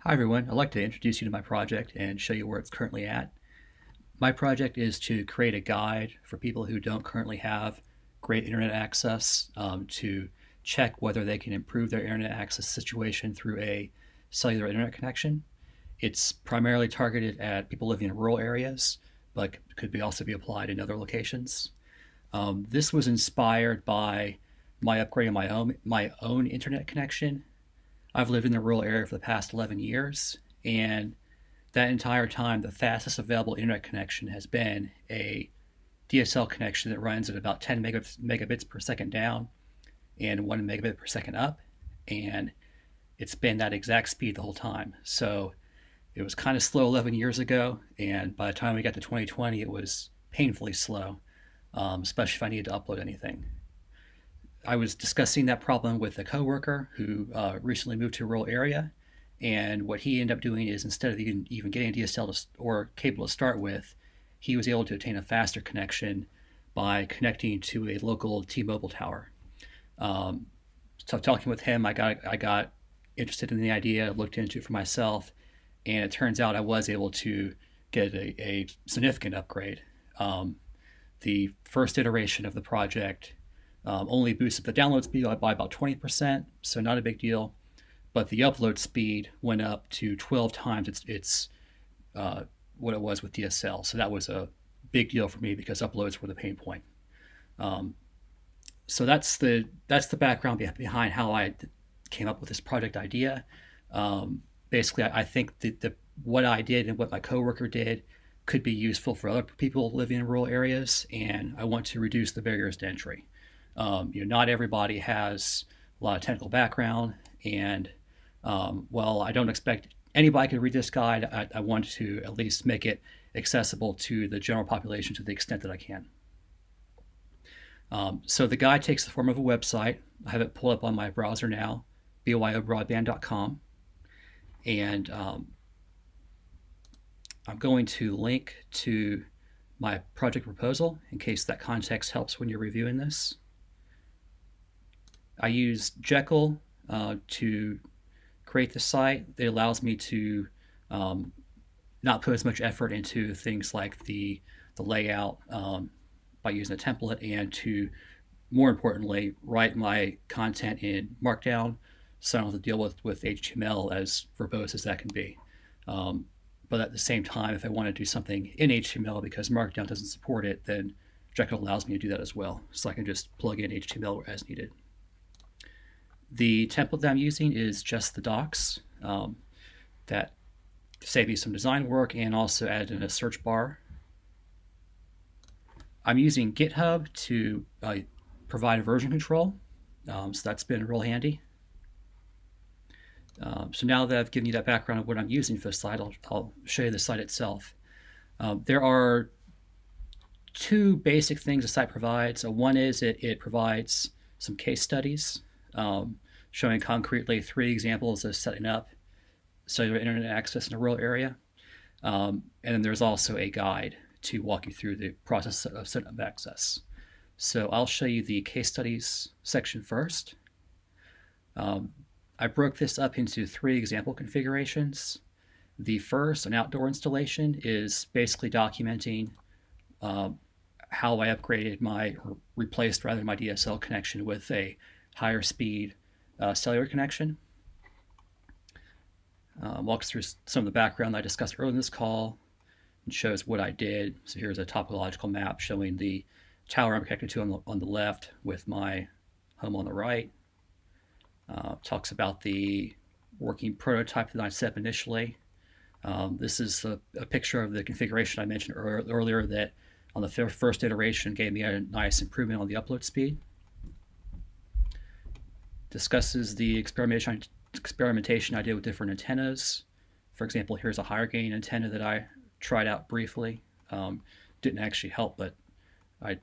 Hi everyone, I'd like to introduce you to my project and show you where it's currently at. My project is to create a guide for people who don't currently have great internet access to check whether they can improve their internet access situation through a cellular internet connection. It's primarily targeted at people living in rural areas, but also be applied in other locations. This was inspired by my upgrading my own internet connection. I've lived in the rural area for the past 11 years, and that entire time, the fastest available internet connection has been a DSL connection that runs at about 10 megabits per second down and 1 megabit per second up. And it's been that exact speed the whole time. So it was kind of slow 11 years ago. And by the time we got to 2020, it was painfully slow, especially if I needed to upload anything. I was discussing that problem with a coworker who recently moved to a rural area, and what he ended up doing is instead of even getting a DSL or cable to start with, he was able to obtain a faster connection by connecting to a local T-Mobile tower. Um, so talking with him, I got interested in the idea, looked into it for myself, and it turns out I was able to get a significant upgrade. Um, the first iteration of the project only boosted the download speed by about 20%, so not a big deal. But the upload speed went up to 12 times its what it was with DSL. So that was a big deal for me because uploads were the pain point. Um, so that's the background behind how I came up with this project idea. Basically, I think that what I did and what my coworker did could be useful for other people living in rural areas, and I want to reduce the barriers to entry. Not everybody has a lot of technical background, and well, I don't expect anybody can read this guide. I want to at least make it accessible to the general population to the extent that I can. So the guide takes the form of a website. I have it pulled up on my browser now, byoBroadband.com, and I'm going to link to my project proposal in case that context helps when you're reviewing this. I use Jekyll to create the site. It allows me to not put as much effort into things like the layout by using a template, and to, more importantly, write my content in Markdown so I don't have to deal with HTML, as verbose as that can be. But at the same time, if I want to do something in HTML because Markdown doesn't support it, then Jekyll allows me to do that as well. So I can just plug in HTML as needed. The template that I'm using is just the docs that save me some design work and also add in a search bar. I'm using GitHub to provide version control, so that's been real handy. So now that I've given you that background of what I'm using for the site, I'll show you the site itself. There are two basic things the site provides. One is it provides some case studies showing concretely 3 examples of setting up cellular internet access in a rural area. And then there's also a guide to walk you through the process of setting up access. So I'll show you the case studies section first. I broke this up into 3 example configurations. The first, an outdoor installation, is basically documenting how I upgraded or replaced rather my DSL connection with a higher speed cellular connection. Walks through some of the background that I discussed earlier in this call and shows what I did. So here's a topological map showing the tower I'm connected to on the left with my home on the right. Talks about the working prototype that I set up initially. This is a picture of the configuration I mentioned earlier that on the first iteration gave me a nice improvement on the upload speed. Discusses the experimentation I did with different antennas. For example, here's a higher gain antenna that I tried out briefly. Didn't actually help, but I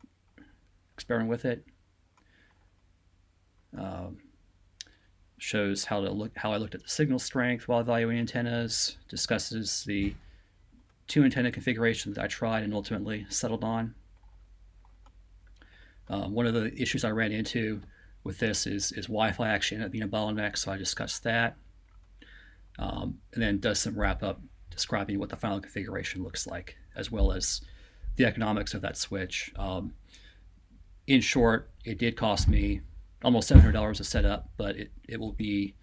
experimented with it. Shows how I looked at the signal strength while evaluating antennas. Discusses the 2 antenna configurations that I tried and ultimately settled on. One of the issues I ran into with this is Wi-Fi actually ended up being a bottleneck, so I discussed that. and then does some wrap up describing what the final configuration looks like, as well as the economics of that switch. In short, it did cost me almost $700 to set up, but it will be,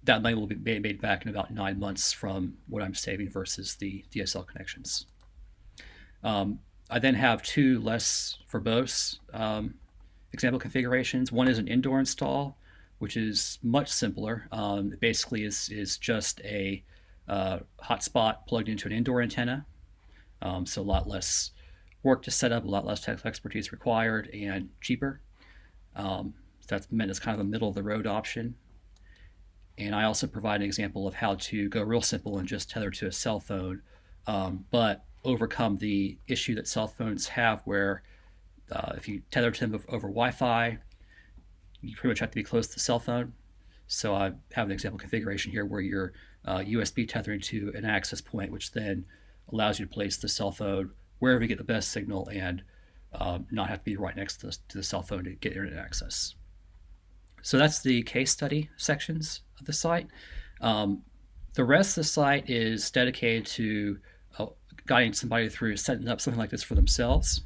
that money will be made back in about 9 months from what I'm saving versus the DSL connections. I then have two less verbose example configurations. One is an indoor install, which is much simpler. It basically is just a hotspot plugged into an indoor antenna, so a lot less work to set up, a lot less technical expertise required, and cheaper. So that's meant as kind of a middle of the road option. And I also provide an example of how to go real simple and just tether to a cell phone, but overcome the issue that cell phones have where if you tether to them over Wi-Fi, you pretty much have to be close to the cell phone. So I have an example configuration here where you're USB tethering to an access point, which then allows you to place the cell phone wherever you get the best signal and not have to be right next to the cell phone to get internet access. So that's the case study sections of the site. The rest of the site is dedicated to guiding somebody through setting up something like this for themselves.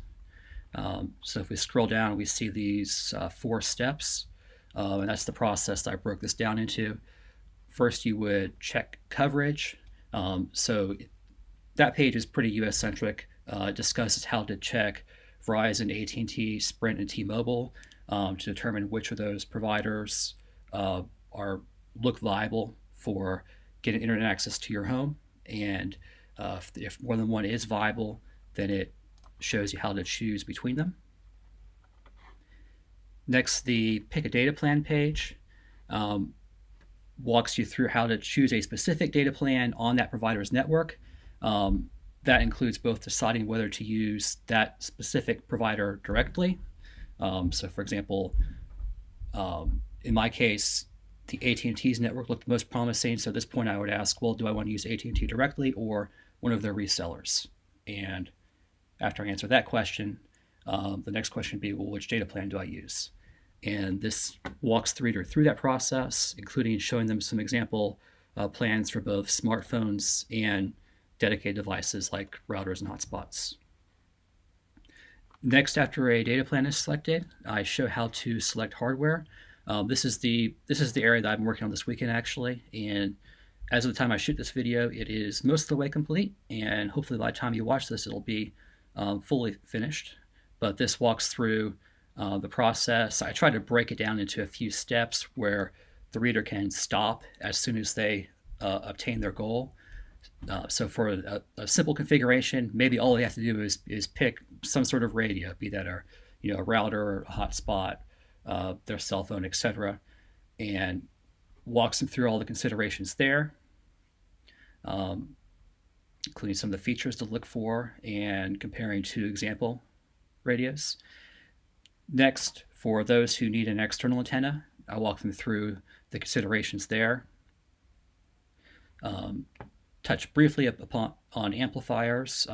So if we scroll down, we see these 4 steps, and that's the process that I broke this down into. First, you would check coverage. So that page is pretty US-centric. It discusses how to check Verizon, AT&T, Sprint, and T-Mobile to determine which of those providers look viable for getting internet access to your home. And if more than one is viable, then it shows you how to choose between them. Next, the pick a data plan page walks you through how to choose a specific data plan on that provider's network. That includes both deciding whether to use that specific provider directly. So for example, in my case, the AT&T's network looked most promising. So at this point I would ask, well, do I want to use AT&T directly or one of their resellers? And after I answer that question, the next question would be, well, which data plan do I use? And this walks the reader through that process, including showing them some example plans for both smartphones and dedicated devices like routers and hotspots. Next, after a data plan is selected, I show how to select hardware. This is the area that I've been working on this weekend, actually, and as of the time I shoot this video, it is most of the way complete, and hopefully by the time you watch this, it'll be fully finished. But this walks through the process. I try to break it down into a few steps where the reader can stop as soon as they obtain their goal. So for a simple configuration, maybe all they have to do is pick some sort of radio, be that a router, a hotspot, their cell phone, etc., and walks them through all the considerations there, including some of the features to look for and comparing to example radios. Next, for those who need an external antenna, I walk them through the considerations there. Touch briefly on amplifiers.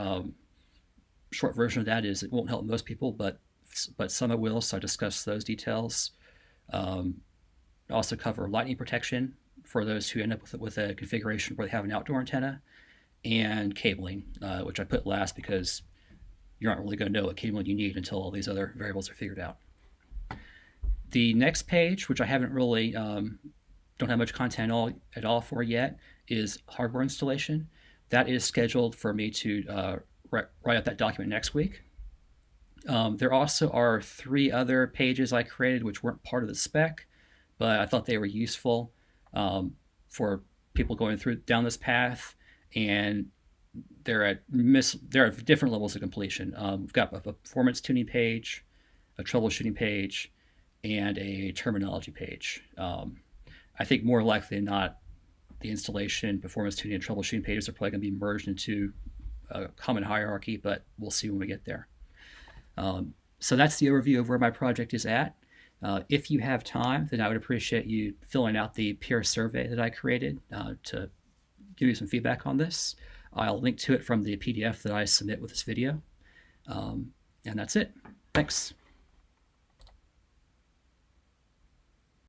Short version of that is it won't help most people, but some it will, so I discuss those details. Also cover lightning protection for those who end up with a configuration where they have an outdoor antenna, and cabling, which I put last because you're not really going to know what cabling you need until all these other variables are figured out. The next page, which I haven't really don't have much content at all for yet, is hardware installation. That is scheduled for me to write up that document next week. There also are 3 other pages I created which weren't part of the spec, but I thought they were useful for people going down this path, and they're at different levels of completion. We've got a performance tuning page, a troubleshooting page, and a terminology page. I think more likely than not, the installation, performance tuning, and troubleshooting pages are probably going to be merged into a common hierarchy, but we'll see when we get there. So that's the overview of where my project is at. If you have time, then I would appreciate you filling out the peer survey that I created to give you some feedback on this. I'll link to it from the PDF that I submit with this video. And that's it. Thanks.